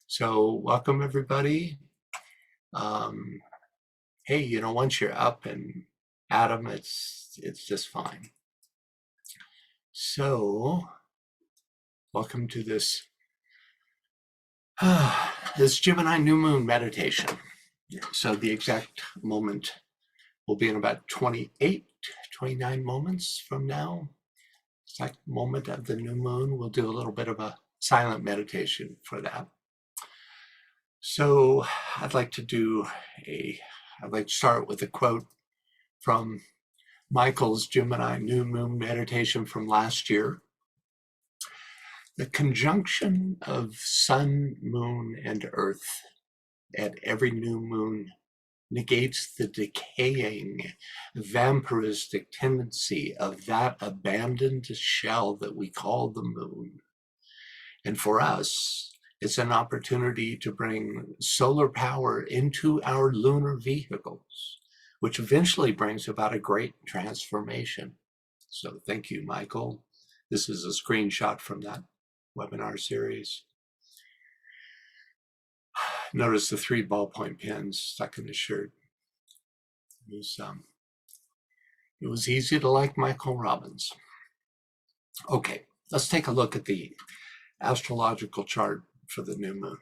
So welcome everybody. Um, hey, once you're up and at 'em, it's just fine. So welcome to this this Gemini New Moon meditation. So the exact moment will be in about 29 moments from now. Exact moment of the new moon. We'll do a little bit of a silent meditation for that. So I'd like to start with a quote from Michael's Gemini New Moon meditation from last year. The conjunction of sun, moon, and earth at every new moon negates the decaying, vampiristic tendency of that abandoned shell that we call the moon. And for us, it's an opportunity to bring solar power into our lunar vehicles, which eventually brings about a great transformation. So thank you, Michael. This is a screenshot from that webinar series. Notice the 3 ballpoint pens stuck in the shirt. It was easy to like Michael Robbins. Okay, let's take a look at the astrological chart for the new moon.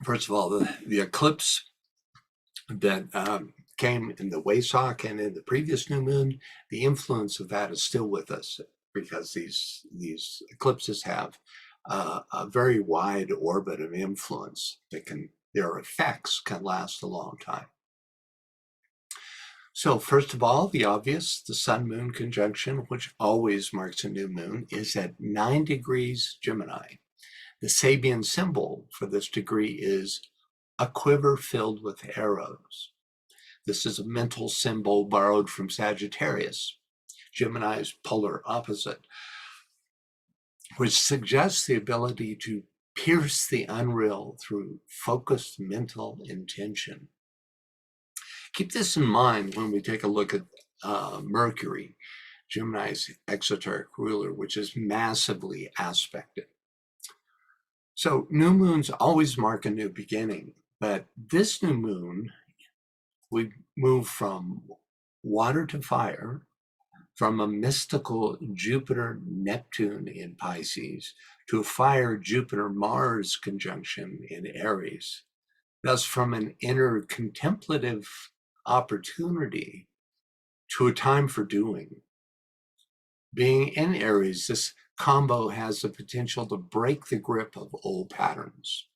First of all, the eclipse that came in the Waysock and in the previous new moon, the influence of that is still with us because these eclipses have a very wide orbit of influence. Their effects can last a long time. So first of all, the obvious, the sun-moon conjunction, which always marks a new moon, is at 9 degrees Gemini. The Sabian symbol for this degree is a quiver filled with arrows. This is a mental symbol borrowed from Sagittarius, Gemini's polar opposite, which suggests the ability to pierce the unreal through focused mental intention. Keep this in mind when we take a look at Mercury, Gemini's exoteric ruler, which is massively aspected. So new moons always mark a new beginning, but this new moon, we move from water to fire, from a mystical Jupiter-Neptune in Pisces to a fire Jupiter-Mars conjunction in Aries. Thus, from an inner contemplative opportunity to a time for doing. Being in Aries, this combo has the potential to break the grip of old patterns,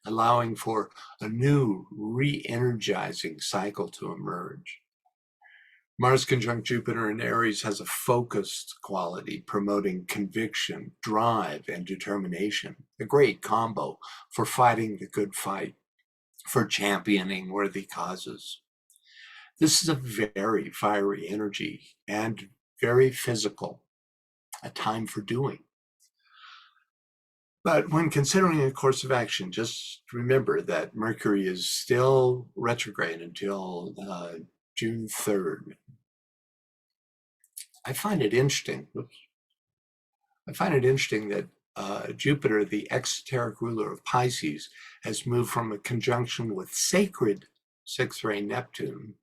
allowing for a new re-energizing cycle to emerge. Mars conjunct Jupiter in Aries has a focused quality, promoting conviction, drive, and determination. A great combo for fighting the good fight, for championing worthy causes. This is a very fiery energy and very physical, a time for doing. But when considering a course of action, just remember that Mercury is still retrograde until June 3rd. I find it interesting that Jupiter, the exoteric ruler of Pisces, has moved from a conjunction with sacred 6th ray Neptune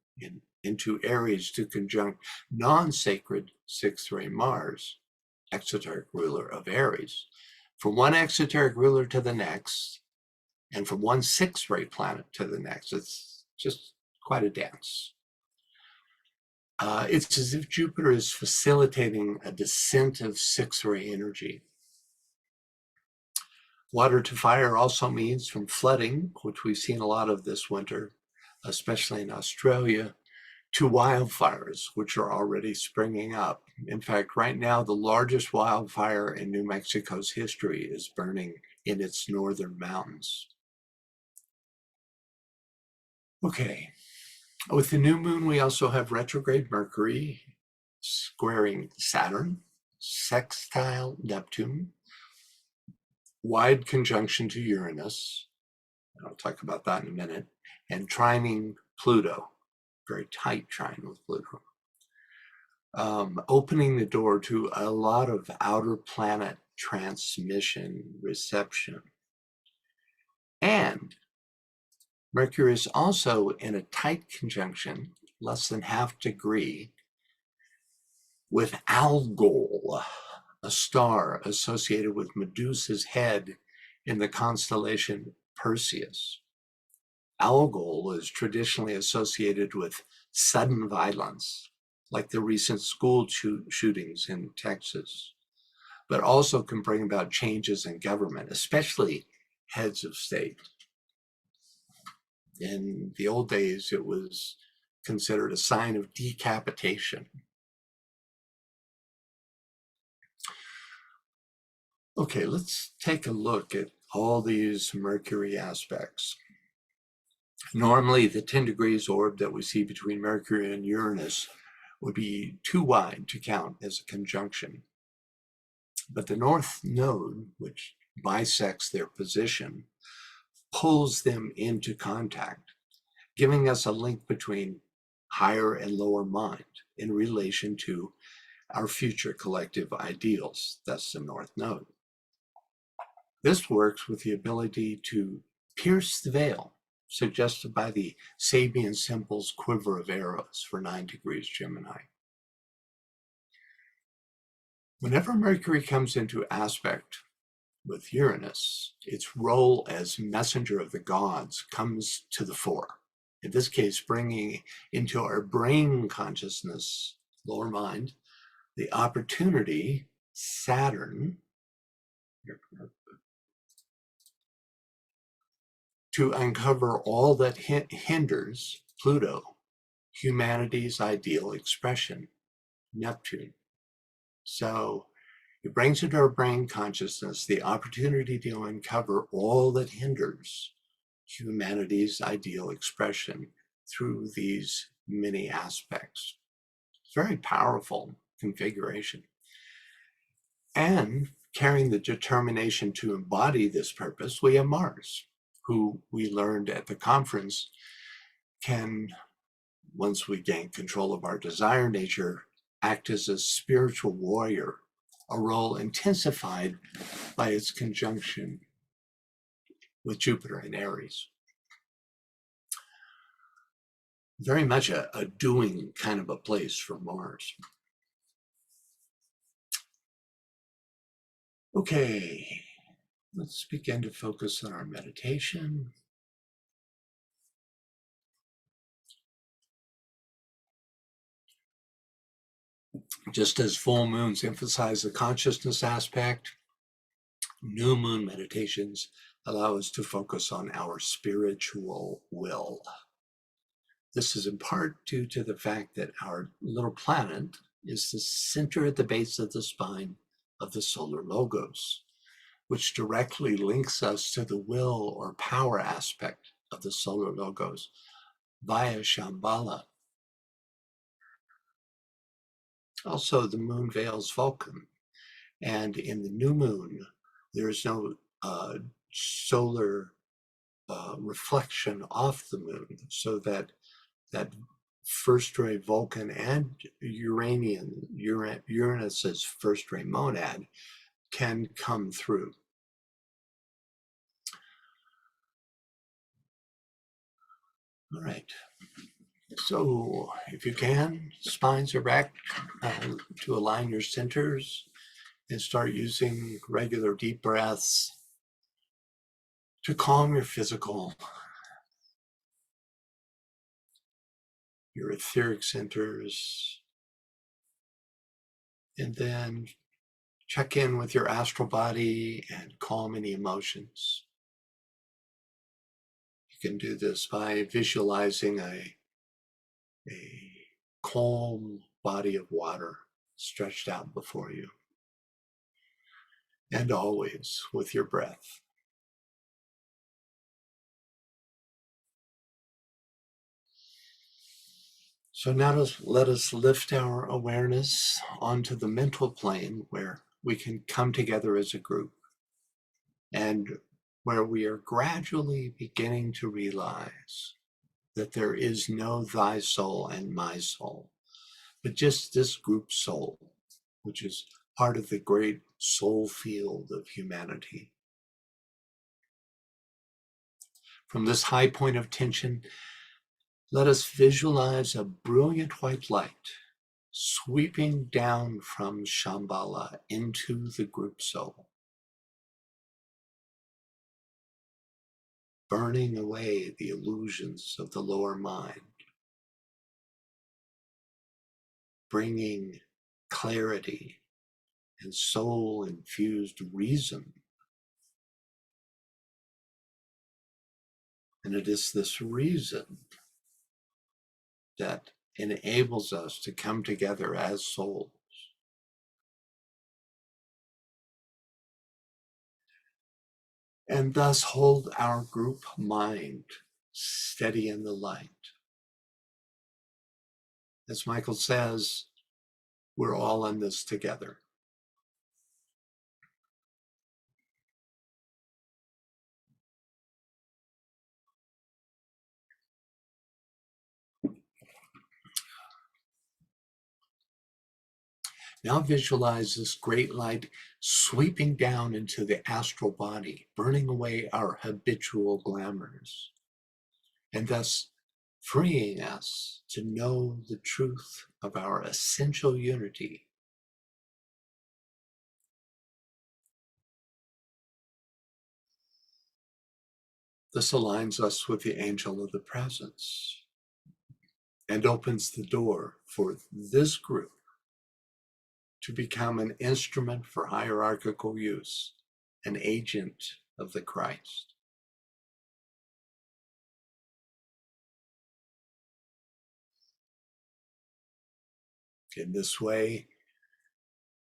into Aries to conjunct non-sacred 6th ray Mars, exoteric ruler of Aries. From one exoteric ruler to the next, and from one 6th ray planet to the next. It's just quite a dance. It's as if Jupiter is facilitating a descent of 6th ray energy. Water to fire also means from flooding, which we've seen a lot of this winter, especially in Australia, to wildfires, which are already springing up. In fact, right now, the largest wildfire in New Mexico's history is burning in its northern mountains. Okay, with the new moon, we also have retrograde Mercury squaring Saturn, sextile Neptune, wide conjunction to Uranus, and I'll talk about that in a minute, and trining Pluto, very tight trine with Pluto, opening the door to a lot of outer planet transmission, reception. And Mercury is also in a tight conjunction, less than ½ degree, with Algol, a star associated with Medusa's head in the constellation Perseus. Algol is traditionally associated with sudden violence, like the recent school shootings in Texas, but also can bring about changes in government, especially heads of state. In the old days, it was considered a sign of decapitation. Okay, let's take a look at all these Mercury aspects. Normally, the 10 degrees orb that we see between Mercury and Uranus would be too wide to count as a conjunction. But the North Node, which bisects their position, pulls them into contact, giving us a link between higher and lower mind in relation to our future collective ideals. That's the North Node. This works with the ability to pierce the veil, suggested by the Sabian symbol's quiver of arrows for 9 degrees Gemini. Whenever Mercury comes into aspect with Uranus, its role as messenger of the gods comes to the fore. In this case, bringing into our brain consciousness, lower mind, the opportunity, Saturn, to uncover all that hinders, Pluto, humanity's ideal expression, Neptune. So it brings into our brain consciousness the opportunity to uncover all that hinders humanity's ideal expression through these many aspects. Very powerful configuration. And carrying the determination to embody this purpose, we have Mars, who we learned at the conference can, once we gain control of our desire nature, act as a spiritual warrior, a role intensified by its conjunction with Jupiter in Aries. Very much a doing kind of a place for Mars. Okay, let's begin to focus on our meditation. Just as full moons emphasize the consciousness aspect, new moon meditations allow us to focus on our spiritual will. This is in part due to the fact that our little planet is the center at the base of the spine of the solar logos, which directly links us to the will or power aspect of the solar logos via Shambhala. Also, the moon veils Vulcan, and in the new moon, there is no solar reflection off the moon, so that first ray Vulcan and Uranus's first ray monad can come through. All right. So if you can, spines erect to align your centers and start using regular deep breaths to calm your physical, your etheric centers, and then check in with your astral body and calm any emotions. You can do this by visualizing a calm body of water stretched out before you, and always with your breath. So now let us lift our awareness onto the mental plane where we can come together as a group and where we are gradually beginning to realize that there is no thy soul and my soul, but just this group soul, which is part of the great soul field of humanity. From this high point of tension, let us visualize a brilliant white light sweeping down from Shambhala into the group soul, burning away the illusions of the lower mind, bringing clarity and soul-infused reason. And it is this reason that enables us to come together as souls. And thus hold our group mind steady in the light. As Michael says, we're all in this together. Now visualize this great light sweeping down into the astral body, burning away our habitual glamours, and thus freeing us to know the truth of our essential unity. This aligns us with the angel of the presence and opens the door for this group to become an instrument for hierarchical use, an agent of the Christ. In this way,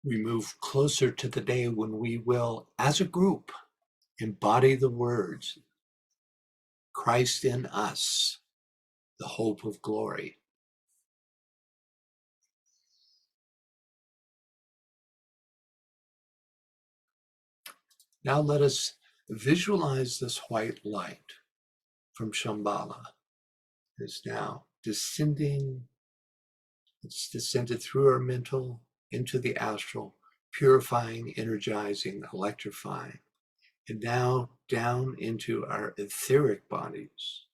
we move closer to the day when we will, as a group, embody the words, Christ in us, the hope of glory. Now let us visualize this white light from Shambhala is now descending. It's descended through our mental into the astral, purifying, energizing, electrifying, and now down into our etheric bodies.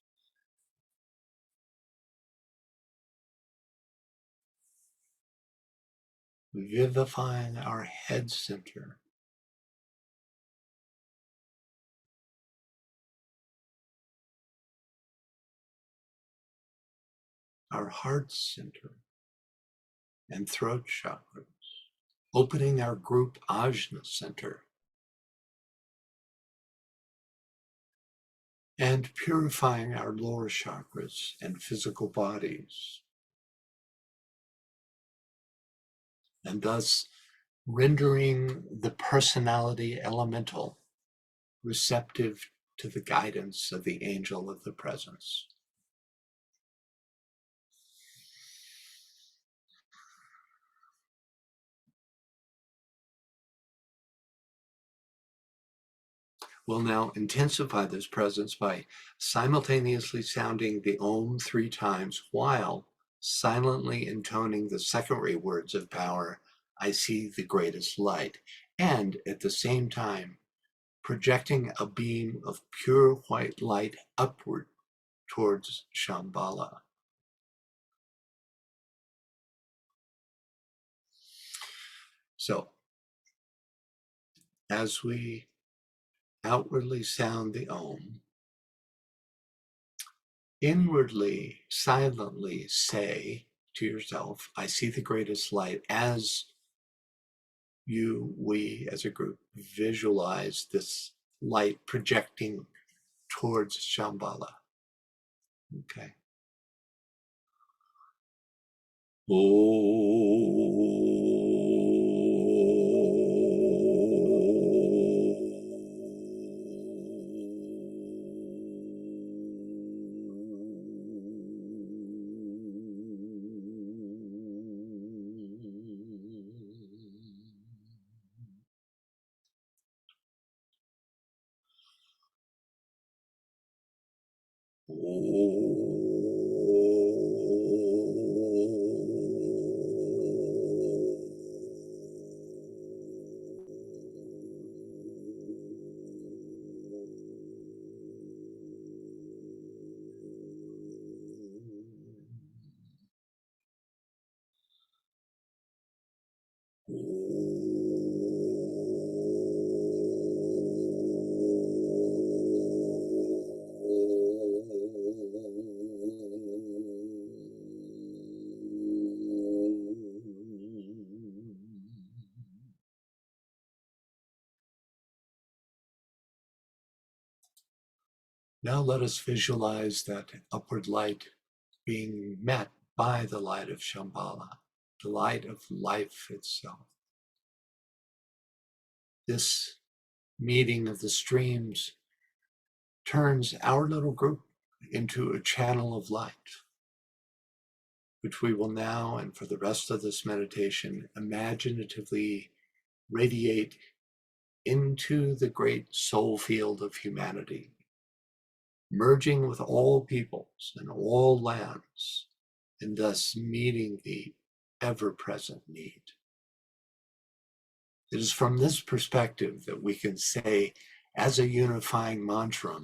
Vivifying our head center, our heart center, and throat chakras, opening our group ajna center, and purifying our lower chakras and physical bodies, and thus rendering the personality elemental receptive to the guidance of the angel of the presence. We'll now intensify this presence by simultaneously sounding the Om 3 times while silently intoning the secondary words of power, I see the greatest light, and at the same time projecting a beam of pure white light upward towards Shambhala. So, as we outwardly sound the Om, inwardly, silently say to yourself, I see the greatest light, as we as a group visualize this light projecting towards Shambhala. Okay. Now let us visualize that upward light being met by the light of Shambhala, the light of life itself. This meeting of the streams turns our little group into a channel of light, which we will now and for the rest of this meditation imaginatively radiate into the great soul field of humanity, merging with all peoples and all lands, and thus meeting the ever-present need. It is from this perspective that we can say, as a unifying mantra,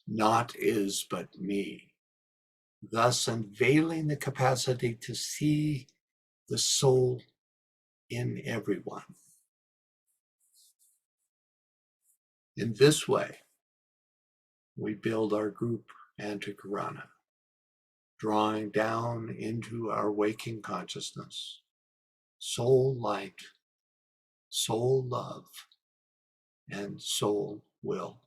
"Naught is but me," thus unveiling the capacity to see the soul in everyone. In this way, we build our group Antakarana, drawing down into our waking consciousness, soul light, soul love, and soul will.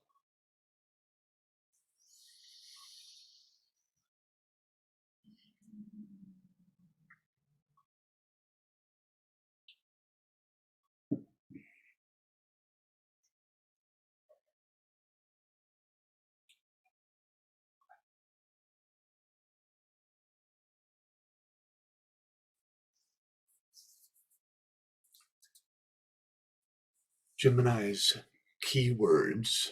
Gemini's keywords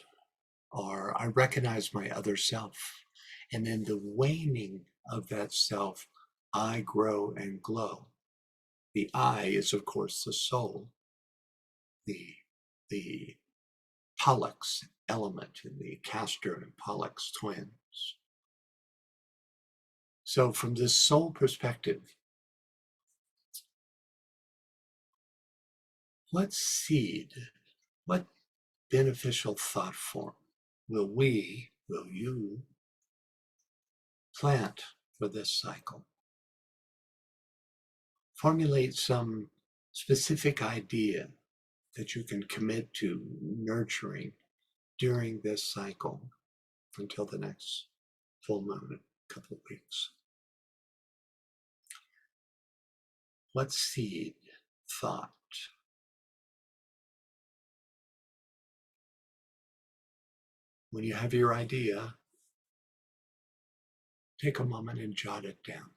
are, I recognize my other self, and in the waning of that self, I grow and glow. The I is, of course, the soul, the Pollux element in the Castor and Pollux twins. So from this soul perspective, what seed, what beneficial thought form will you plant for this cycle? Formulate some specific idea that you can commit to nurturing during this cycle until the next full moon in a couple of weeks. What seed, thought? When you have your idea, take a moment and jot it down.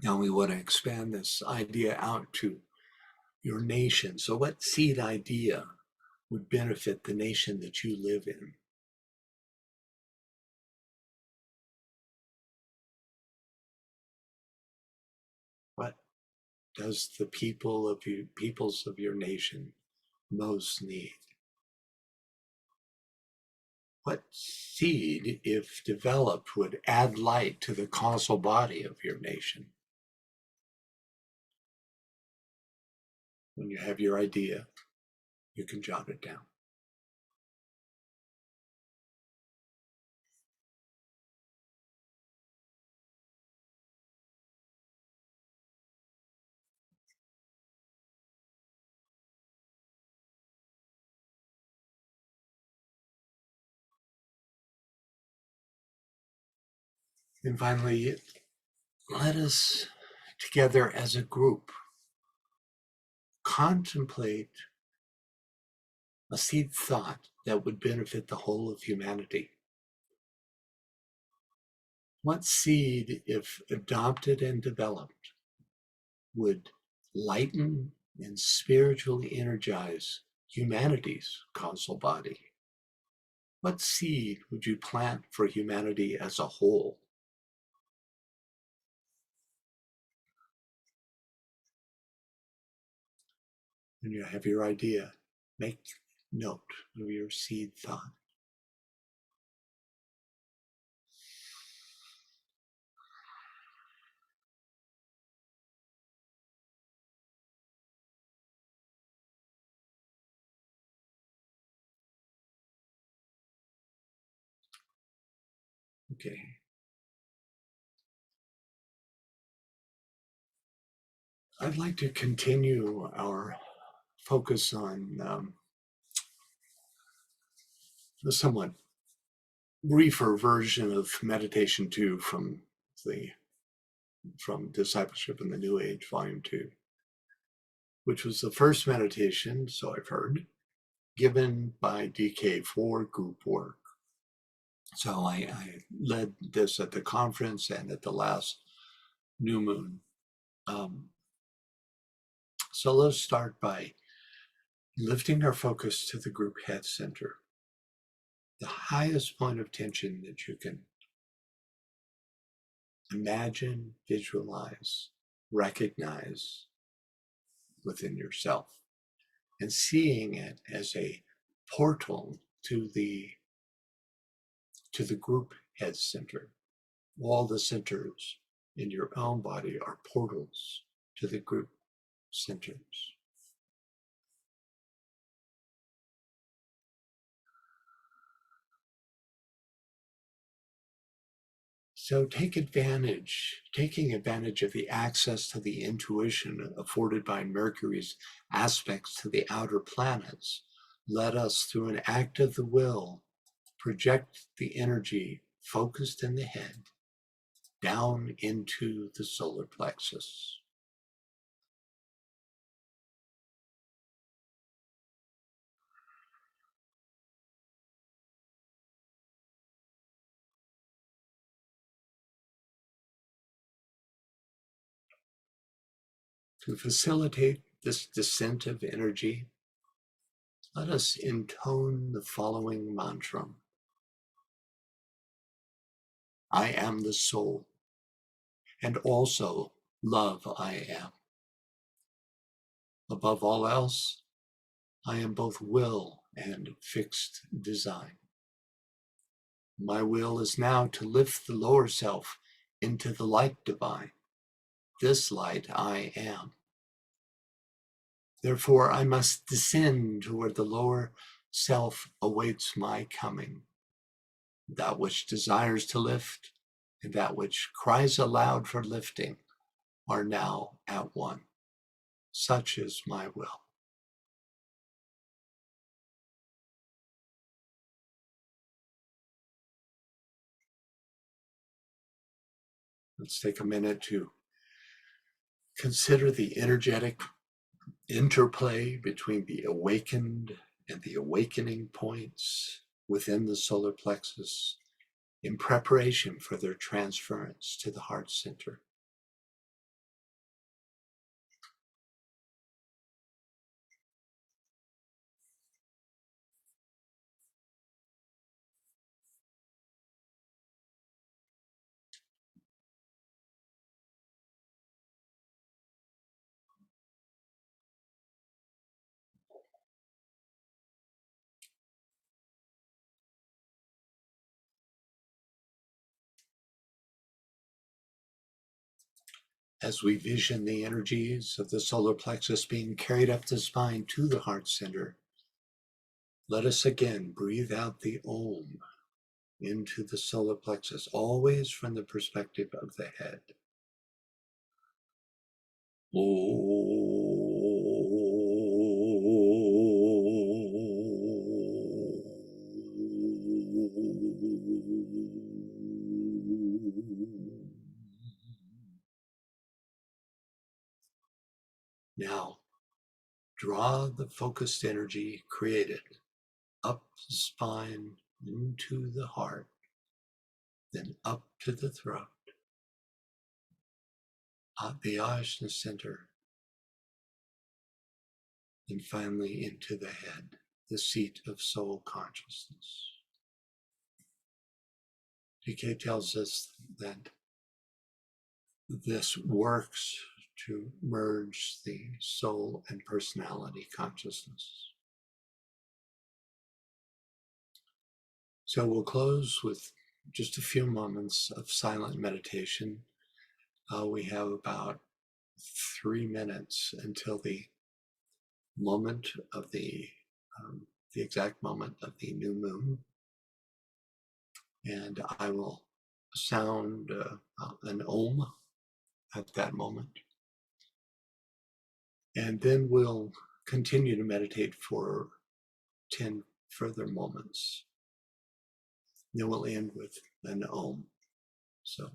Now we want to expand this idea out to your nation. So what seed idea would benefit the nation that you live in? What does the peoples of your nation most need? What seed, if developed, would add light to the causal body of your nation? When you have your idea, you can jot it down. And finally, let us together as a group contemplate a seed thought that would benefit the whole of humanity. What seed, if adopted and developed, would lighten and spiritually energize humanity's causal body? What seed would you plant for humanity as a whole? When you have your idea, make note of your seed thought. Okay. I'd like to continue our focus on the somewhat briefer version of meditation 2 from Discipleship in the New Age, Volume 2, which was the first meditation, so I've heard, given by DK for group work. So I led this at the conference and at the last new moon. So let's start by lifting our focus to the group head center, the highest point of tension that you can imagine, visualize, recognize within yourself, and seeing it as a portal to the group head center. All the centers in your own body are portals to the group centers. So taking advantage of the access to the intuition afforded by Mercury's aspects to the outer planets, let us, through an act of the will, project the energy focused in the head down into the solar plexus. To facilitate this descent of energy, let us intone the following mantra. I am the soul, and also love I am. Above all else, I am both will and fixed design. My will is now to lift the lower self into the light divine. This light I am. Therefore, I must descend to where the lower self awaits my coming. That which desires to lift and that which cries aloud for lifting are now at one. Such is my will. Let's take a minute to consider the energetic interplay between the awakened and the awakening points within the solar plexus in preparation for their transference to the heart center. As we vision the energies of the solar plexus being carried up the spine to the heart center, let us again breathe out the Om into the solar plexus, always from the perspective of the head. Now, draw the focused energy created up the spine into the heart, then up to the throat, at the Ajna center, and finally into the head, the seat of soul consciousness. DK tells us that this works to merge the soul and personality consciousness. So we'll close with just a few moments of silent meditation. We have about 3 minutes until the moment of the exact moment of the new moon. And I will sound an ohm at that moment. And then we'll continue to meditate for 10 further moments. Then we'll end with an ohm. So.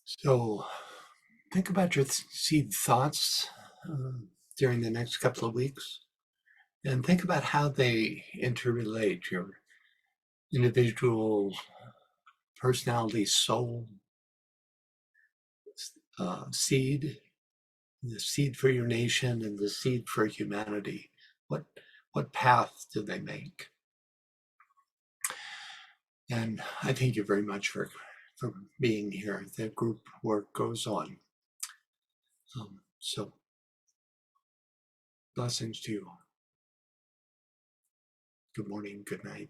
So think about your seed thoughts during the next couple of weeks, and think about how they interrelate your individual personality, soul, seed, the seed for your nation, and the seed for humanity. What path do they make? And I thank you very much for being here. The group work goes on. So blessings to you. Good morning, good night,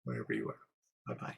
wherever you are. Bye-bye.